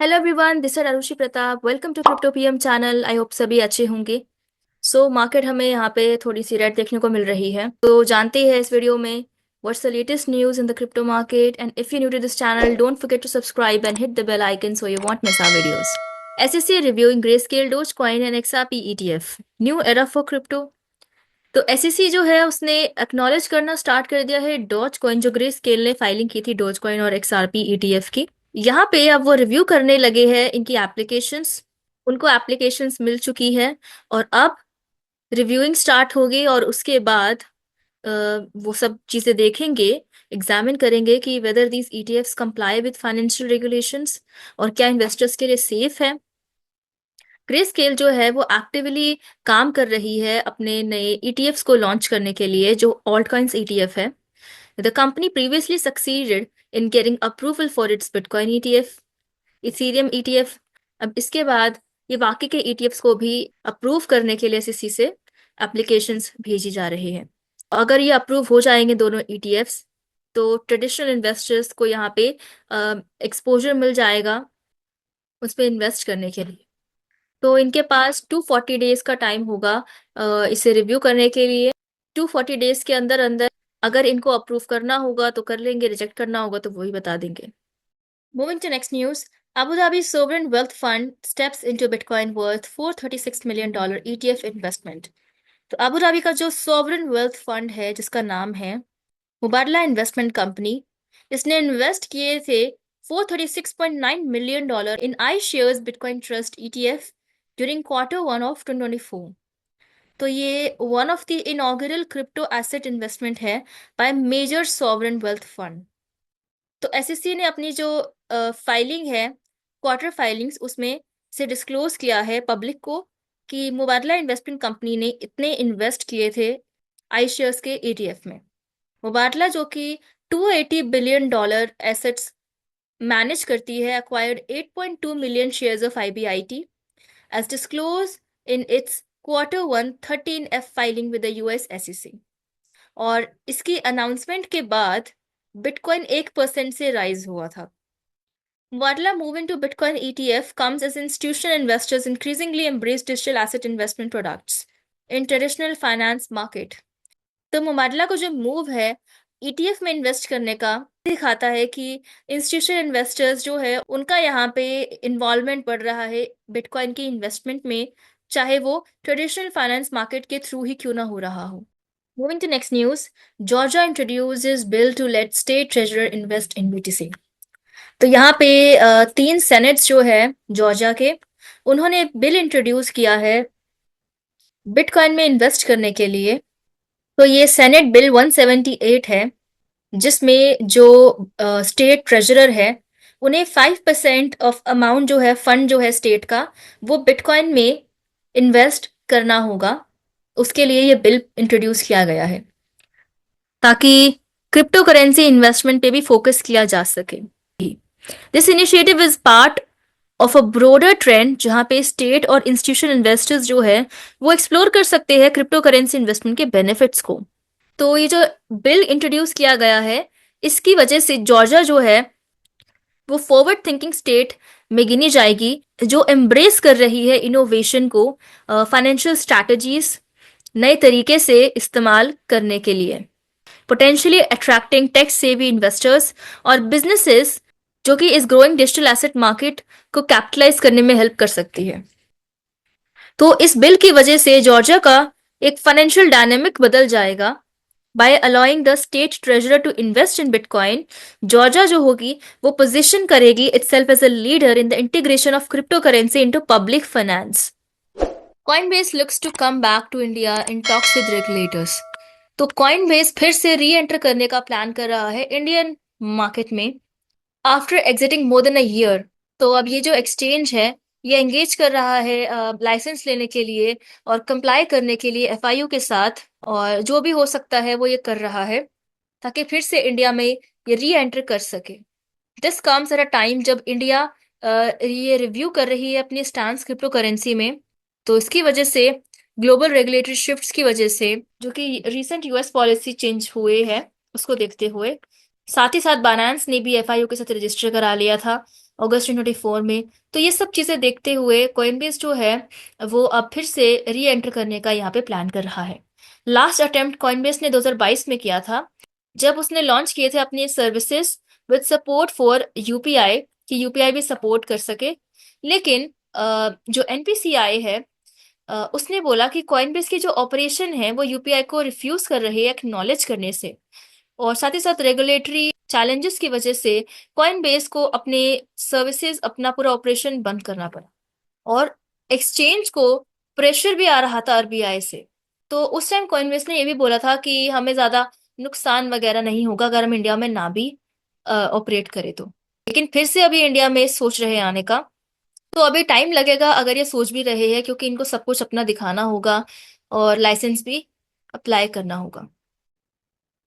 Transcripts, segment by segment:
Hello everyone, this is Arushi Pratap. Welcome to crypto PM channel. I hope सभी अच्छे होंगे। Market हमें यहाँ पे थोड़ी सी रेड देखने को मिल रही है, तो जानते हैं इस वीडियो में what's the latest news in the crypto market. And if you new to this channel, don't forget to subscribe and hit the bell icon so you won't miss our videos. SEC reviewing Grayscale, Dogecoin and XRP ETF, new era for crypto. तो SEC जो है उसने acknowledge करना start कर दिया है Dogecoin, जो Grayscale ने फाइलिंग की थी डॉज कॉइन और एक्सआरपी ईटीएफ की। यहाँ पे अब वो रिव्यू करने लगे हैं इनकी एप्लीकेशंस। उनको एप्लीकेशंस मिल चुकी है और अब रिव्यूइंग स्टार्ट होगी, और उसके बाद अ, वो सब चीजें देखेंगे, एग्जामिन करेंगे कि whether these ETFs comply with financial regulations और क्या इन्वेस्टर्स के लिए सेफ है। ग्रे स्केल जो है वो एक्टिवली काम कर रही है अपने नए ईटीएफ्स को लॉन्च करने के लिए, जो ऑल्ट कॉइन्स ईटीएफ है। The company previously succeeded in getting approval for its bitcoin ETF, Ethereum ETF. अब इसके बाद ये बाकी के ईटीएफ्स को भी अप्रूव करने के लिए एसईसी से एप्लीकेशंस भेजी जा रही हैं। अगर ये अप्रूव हो जाएंगे दोनों ईटीएफ्स, तो ट्रेडिशनल इन्वेस्टर्स को यहाँ पे एक्सपोजर मिल जाएगा उस पर इन्वेस्ट करने के लिए। तो इनके पास 240 डेज का टाइम होगा इसे रिव्यू करने के लिए। 240 डेज के अंदर अंदर अगर इनको अप्रूव करना होगा तो कर लेंगे, रिजेक्ट करना होगा तो वही बता देंगे। Moving to next news. Abu Dhabi Sovereign Wealth Fund steps into Bitcoin worth $436 million ETF investment। तो अबू धाबी का जो सॉवरेन वेल्थ फंड है, जिसका नाम है मुबादला इन्वेस्टमेंट कंपनी, इसने इन्वेस्ट किए थे $436.9 million in iShares bitcoin trust ETF during Q1 of 2024। तो ये one of the inaugural crypto asset investment है by major sovereign wealth fund. तो एसईसी ने अपनी जो फाइलिंग है, क्वार्टर फाइलिंग्स, उसमें से डिस्क्लोज किया है पब्लिक को कि मुबादला इन्वेस्टमेंट कंपनी ने इतने इन्वेस्ट किए थे आई शेयर्स के ईटीएफ में। मुबादला जो कि $280 बिलियन एसेट्स मैनेज करती है, acquired 8.2 million shares of IBIT as disclosed in its Q1 13F filing with the US SEC। और इसकी अनाउंसमेंट के बाद बिटकॉइन 1% से राइज हुआ था। Wadla move into Bitcoin ETF comes as institutional investors increasingly embrace digital asset investment products in traditional finance market। तो मुबादला को जो मूव है ईटीएफ में इन्वेस्ट करने का, दिखाता है कि इंस्टीट्यूशनल इन्वेस्टर्स जो है उनका यहाँ पे इन्वॉल्वमेंट बढ़ रहा है बिटकॉइन की इन्वेस्टमेंट में, चाहे वो ट्रेडिशनल फाइनेंस मार्केट के थ्रू ही क्यों ना हो रहा हो। Moving to next news. Georgia introduces bill to let state treasurer invest in BTC. तो यहाँ पे तीन सेनेट्स जो है जॉर्जिया के, उन्होंने बिल इंट्रोड्यूस किया है बिटकॉइन में इन्वेस्ट करने के लिए। तो ये सेनेट बिल 178 है, जिसमें जो स्टेट ट्रेजरर है उन्हें 5% ऑफ अमाउंट जो है, फंड जो है स्टेट का, वो बिटकॉइन में इन्वेस्ट करना होगा। उसके लिए ये बिल इंट्रोड्यूस किया गया है ताकि क्रिप्टो करेंसी इन्वेस्टमेंट पे भी फोकस किया जा सके। This initiative is part of a broader trend, जहां पे स्टेट और इंस्टीट्यूशनल इन्वेस्टर्स जो है वो एक्सप्लोर कर सकते हैं क्रिप्टो करेंसी इन्वेस्टमेंट के बेनिफिट्स को। तो ये जो बिल इंट्रोड्यूस किया गया है, इसकी वजह से जॉर्जिया जो है वो फॉरवर्ड थिंकिंग स्टेट में गिनी जाएगी, जो एम्ब्रेस कर रही है इनोवेशन को, फाइनेंशियल स्ट्रैटेजीज नए तरीके से इस्तेमाल करने के लिए, potentially attracting tech savvy investors और बिजनेसेस, जो कि इस ग्रोइंग डिजिटल एसेट मार्केट को कैपिटलाइज करने में हेल्प कर सकती है। तो इस बिल की वजह से जॉर्जिया का एक फाइनेंशियल डायनेमिक बदल जाएगा। By allowing the state treasurer to invest in bitcoin, Georgia जो होगी वो पोजीशन करेगी itself as a leader in the integration of crypto currency into public finance. Coinbase looks to come back to India in talks with regulators. तो Coinbase फिर से री enter करने का प्लान कर रहा है इंडियन मार्केट में after exiting more than a year. तो अब ये जो एक्सचेंज है ये एंगेज कर रहा है लाइसेंस लेने के लिए और कंप्लाई करने के लिए एफआईयू के साथ, और जो भी हो सकता है वो ये कर रहा है ताकि फिर से इंडिया में ये री एंटर कर सके। This comes at a time जब इंडिया ये रिव्यू कर रही है अपनी स्टांस क्रिप्टो करेंसी में। तो इसकी वजह से, ग्लोबल रेगुलेटरी शिफ्ट्स की वजह से, जो कि रीसेंट यूएस पॉलिसी चेंज हुए हैं उसको देखते हुए, साथ ही साथ बायनेंस ने भी एफआईयू के साथ रजिस्टर करा लिया था अगस्त 2024 में। तो ये सब चीजें देखते हुए कॉइनबेस जो है वो अब फिर से री एंटर करने का यहाँ पे प्लान कर रहा है। लास्ट अटेम्प्ट कॉइनबेस ने 2022 में किया था, जब उसने लॉन्च किए थे अपनी services with support for UPI, कि यूपीआई भी सपोर्ट कर सके। लेकिन जो एनपीसीआई है, उसने बोला कि कॉइनबेस की जो ऑपरेशन है वो यूपीआई को रिफ्यूज कर रही है एक्नॉलेज करने से, और साथ ही साथ रेगुलेटरी चैलेंजेस की वजह से कॉइनबेस को अपने सर्विसेज, अपना पूरा ऑपरेशन बंद करना पड़ा। और एक्सचेंज को प्रेशर भी आ रहा था आरबीआई से। तो उस टाइम कॉइनबेस ने ये भी बोला था कि हमें ज्यादा नुकसान वगैरह नहीं होगा अगर हम इंडिया में ना भी ऑपरेट करें तो। लेकिन फिर से अभी इंडिया में सोच रहे हैं आने का। तो अभी टाइम लगेगा अगर ये सोच भी रहे हैं, क्योंकि इनको सब कुछ अपना दिखाना होगा और लाइसेंस भी अप्लाई करना होगा।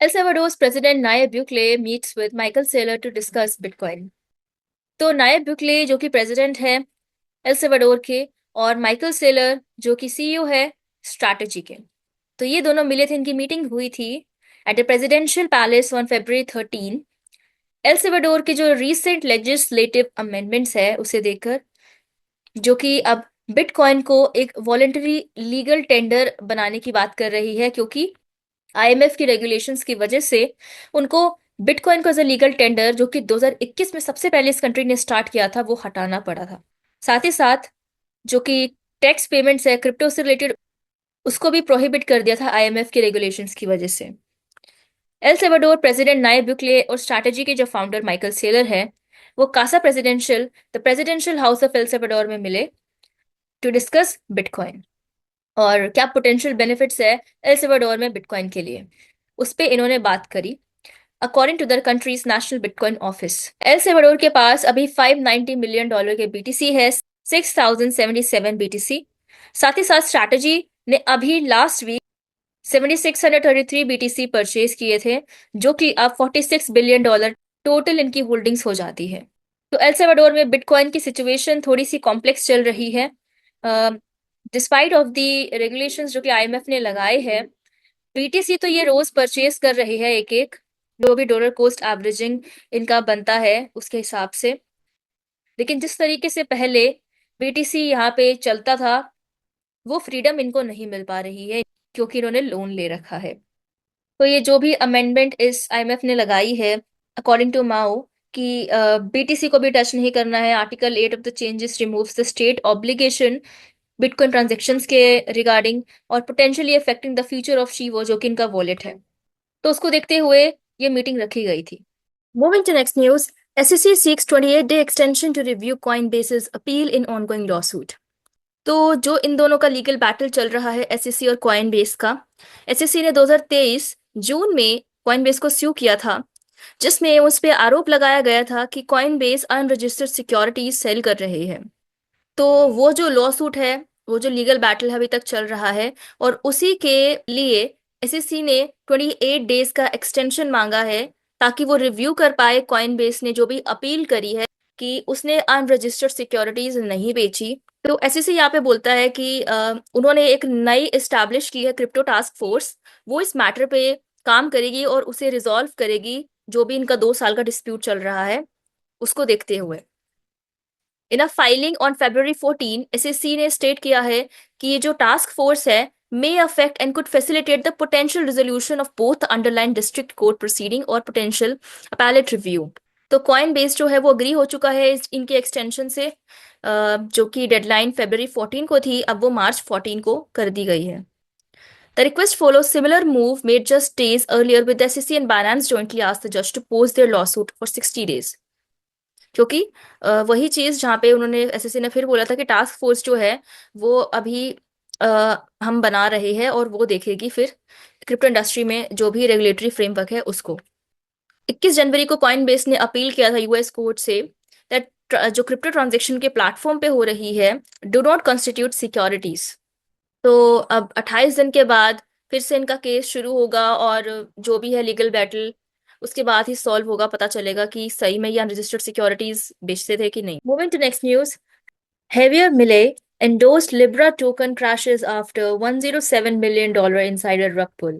L Salvador's president Nayib Bukele meets with Michael Saylor to discuss bitcoin. तो नायब बुकले जो कि प्रेसिडेंट है एल साल्वाडोर के, और माइकल सेलर जो कि सीईओ है स्ट्रैटेजी के, तो ये दोनों मिले थे, इनकी मीटिंग हुई थी at the presidential palace on February 13। El Salvador के जो रीसेंट लेजिस्लेटिव अमेंडमेंट्स है उसे देखकर, जो कि अब बिटकॉइन को एक वॉलेंटरी लीगल टेंडर बनाने की बात कर रही है, क्योंकि आईएमएफ की रेगुलेशंस की वजह से उनको बिटकॉइन को एज अ लीगल टेंडर, जो कि 2021 में सबसे पहले इस कंट्री ने स्टार्ट किया था, वो हटाना पड़ा था। साथ ही साथ जो कि टैक्स पेमेंट्स है क्रिप्टो से रिलेटेड, उसको भी प्रोहिबिट कर दिया था आईएमएफ की रेगुलेशंस की वजह से। एल सेल्वाडोर प्रेसिडेंट नायब बुकले और स्ट्रैटेजी के जो फाउंडर माइकल सेलर है, वो Casa Presidencial, the presidential house of El Salvador में मिले टू डिस्कस बिटकॉइन, और क्या पोटेंशियल बेनिफिट्स है एल सेल्वाडोर में बिटकॉइन के लिए, उस पे इन्होंने बात करी। According to the country's national bitcoin office, El Salvador के पास अभी $590 मिलियन के बीटीसी है, 6077 बीटीसी। साथ ही साथ स्ट्रैटेजी ने अभी लास्ट वीक 7633 बीटीसी परचेज किए थे, जो कि अब $46 बिलियन टोटल इनकी होल्डिंग्स हो जाती है। तो एल सेल्वाडोर में बिटकॉइन की सिचुएशन थोड़ी सी कॉम्प्लेक्स चल रही है। डिस्पाइट ऑफ द रेगुलेशंस जो कि आईएमएफ ने लगाए हैं, बीटीसी तो ये रोज परचेज कर रही है एक एक, जो भी डॉलर कोस्ट एवरेजिंग इनका बनता है उसके हिसाब से। लेकिन जिस तरीके से पहले बीटीसी यहाँ पे चलता था, वो फ्रीडम इनको नहीं मिल पा रही है, क्योंकि इन्होंने लोन ले रखा है। तो ये जो भी अमेंडमेंट इस आईएमएफ ने लगाई है, अकॉर्डिंग टू माओ, कि बीटीसी को भी टच नहीं करना है, article 8 of the changes removes the state obligation bitcoin transactions के रिगार्डिंग, और potentially affecting the future of Chivo, जो कि इनका वॉलेट है। तो उसको देखते हुए ये मीटिंग रखी गई थी। Moving to next news, SEC seeks 28-day extension to review Coinbase's appeal in ongoing lawsuit। तो जो इन दोनों का लीगल बैटल चल रहा है एसईसी और कॉइनबेस का, एसईसी ने 2023 जून में कॉइनबेस को स्यू किया था, जिसमें उस पे आरोप लगाया गया था कि कॉइनबेस अनरजिस्टर्ड सिक्योरिटीज सेल कर रहे हैं। तो वो जो लॉ सूट है, वो जो लीगल बैटल है, अभी तक चल रहा है, और उसी के लिए एसईसी ने 28 डेज का एक्सटेंशन मांगा है, ताकि वो रिव्यू कर पाए कॉइनबेस ने जो भी अपील करी है कि उसने अनरजिस्टर्ड सिक्योरिटीज नहीं बेची। तो एसईसी यहाँ पे बोलता है कि उन्होंने एक नई एस्टैब्लिश की है क्रिप्टो टास्क फोर्स, वो इस मैटर पे काम करेगी और उसे रिजॉल्व करेगी, जो भी इनका 2 साल का डिस्प्यूट चल रहा है उसको देखते हुए। इन अ फाइलिंग ऑन February 14, एसएससी ने स्टेट किया है कि ये जो टास्क फोर्स है may affect and could facilitate the potential resolution of both the underlying district court proceeding और potential appellate review। तो कॉइन बेस जो है वो अग्री हो चुका है इनके एक्सटेंशन से, जो कि डेडलाइन February 14 को थी, अब वो March 14 को कर दी गई है। The request follows similar move made just days earlier with the SEC and Binance jointly asked the judge to pose their lawsuit for 60 days। क्योंकि वही चीज जहाँ पे उन्होंने एसएससी ने फिर बोला था कि टास्क फोर्स जो है वो अभी हम बना रहे हैं, और वो देखेगी फिर क्रिप्टो इंडस्ट्री में जो भी रेगुलेटरी फ्रेमवर्क है उसको। 21 जनवरी को कॉइन बेस ने अपील किया था यूएस कोर्ट से दैट जो क्रिप्टो ट्रांजेक्शन के प्लेटफॉर्म पे हो रही है डू नॉट कॉन्स्टिट्यूट सिक्योरिटीज। तो अब 28 दिन के बाद फिर से इनका केस शुरू होगा, और जो भी है लीगल बैटल उसके बाद ही सॉल्व होगा, पता चलेगा कि सही में ये अनरजिस्टर्ड सिक्योरिटीज बेचते थे कि नहीं। Moving to next news, Javier Milei endorsed Libra token crashes after $107 million insider rug pull।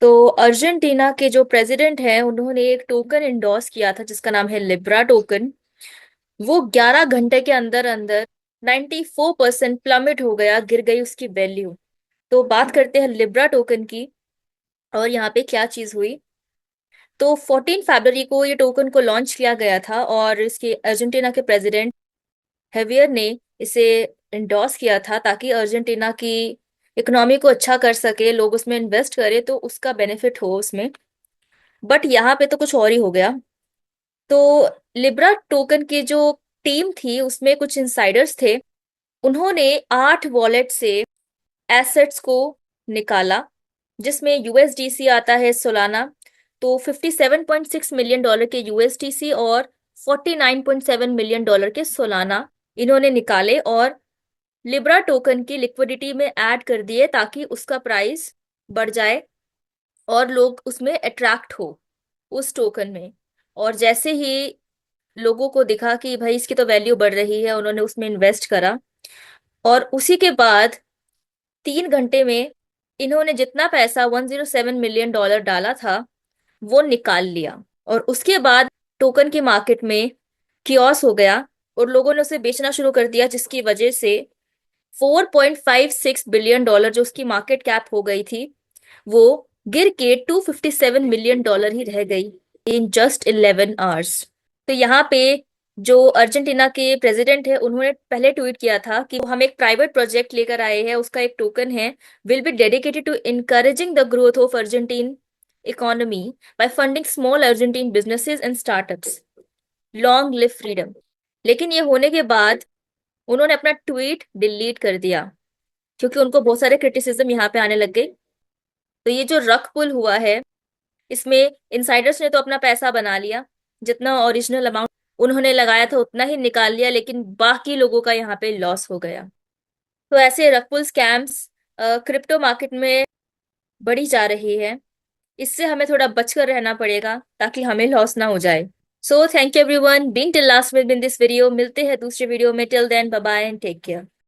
तो अर्जेंटीना के जो प्रेसिडेंट हैं उन्होंने एक टोकन इंडोर्स किया था जिसका नाम है लिब्रा टोकन, वो 11 घंटे के अंदर अंदर 94% प्लमेट हो गया, गिर गई उसकी वैल्यू। तो बात करते हैं लिब्रा टोकन की। और यहाँ पे क्या चीज हुई, तो 14 फरवरी को ये टोकन को लॉन्च किया गया था, और इसके अर्जेंटीना के प्रेसिडेंट हेवियर ने इसे इंडोर्स किया था, ताकि अर्जेंटीना की इकोनॉमी को अच्छा कर सके, लोग उसमें इन्वेस्ट करें तो उसका बेनिफिट हो उसमें। बट यहाँ पे तो कुछ और ही हो गया। तो लिब्रा टोकन की जो टीम थी उसमें कुछ इंसाइडर्स थे, उन्होंने 8 वॉलेट से एसेट्स को निकाला, जिसमें यूएसडीसी आता है सोलाना। तो $57.6 मिलियन के यूएसडीसी और $49.7 मिलियन के सोलाना इन्होंने निकाले, और लिब्रा टोकन की लिक्विडिटी में ऐड कर दिए, ताकि उसका प्राइस बढ़ जाए और लोग उसमें अट्रैक्ट हो उस टोकन में। और जैसे ही लोगों को दिखा कि भाई इसकी तो वैल्यू बढ़ रही है, उन्होंने उसमें इन्वेस्ट करा, और उसी के बाद 3 घंटे में इन्होंने जितना पैसा $107 मिलियन डाला था वो निकाल लिया। और उसके बाद टोकन की मार्केट में कियोस हो गया, और लोगों ने उसे बेचना शुरू कर दिया, जिसकी वजह से $4.56 बिलियन जो उसकी मार्केट कैप हो गई थी, वो गिर के $257 मिलियन ही रह गई इन जस्ट 11 आवर्स। तो यहाँ पे जो अर्जेंटीना के प्रेसिडेंट है, उन्होंने पहले ट्वीट किया था कि हम एक प्राइवेट प्रोजेक्ट लेकर आए हैं, उसका एक टोकन है, will be dedicated to encouraging the growth of Argentine economy by funding small Argentine businesses and startups, long live freedom. लेकिन ये होने के बाद उन्होंने अपना ट्वीट डिलीट कर दिया, क्योंकि उनको बहुत सारे क्रिटिसिज्म यहाँ पे आने लग गई। तो ये जो रग पुल हुआ है, इसमें इनसाइडर्स ने तो अपना पैसा बना लिया, जितना ओरिजिनल अमाउंट उन्होंने लगाया था उतना ही निकाल लिया, लेकिन बाकी लोगों का यहाँ पे लॉस हो गया। तो ऐसे रग पुल स्कैम्स क्रिप्टो मार्केट में बढ़ी जा रही है। इससे हमें थोड़ा बचकर रहना पड़ेगा, ताकि हमें लॉस ना हो जाए। So thank you everyone being till last with in this video. मिलते हैं दूसरे वीडियो में। Till then bye bye and take care.